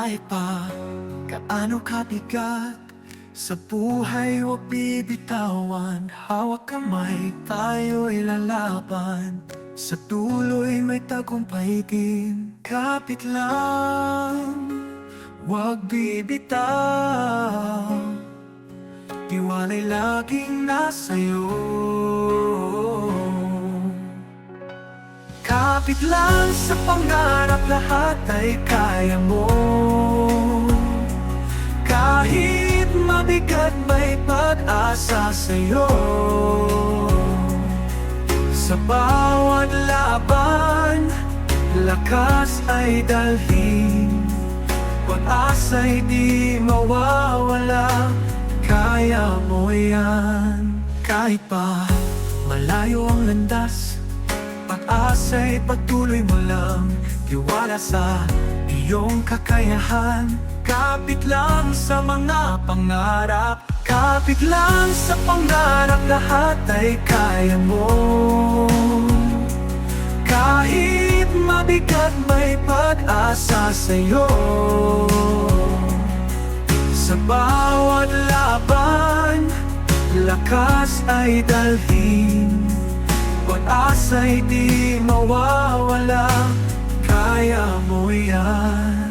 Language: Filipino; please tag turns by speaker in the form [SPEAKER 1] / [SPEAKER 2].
[SPEAKER 1] Kahit pa gaano kabigat sa buhay, huwag bibitawan. Hawak kamay, tayo'y lalaban. Sa tuloy may tagumpay din. Kapit lang, huwag bibitaw. Tiwala'y laging nasa'yo. Kapit lang sa pangarap, lahat ay kaya mo. Kahit mabigat, may pag-asa sa'yo. Sa bawat laban, lakas ay dalhin. Pag-asa'y di mawawala, kaya mo yan. Kahit pa malayo ang landas, pag-asa'y pagtuloy mo lang. Tiwala sa iyong kakayahan. Kapit lang sa mga pangarap. Kapit lang sa pangarap, lahat ay kaya mo. Kahit mabigat, may pag-asa sa'yo. Sa bawat laban, lakas ay dalhin. Pag-asa'y di mawawala, kaya mo yan.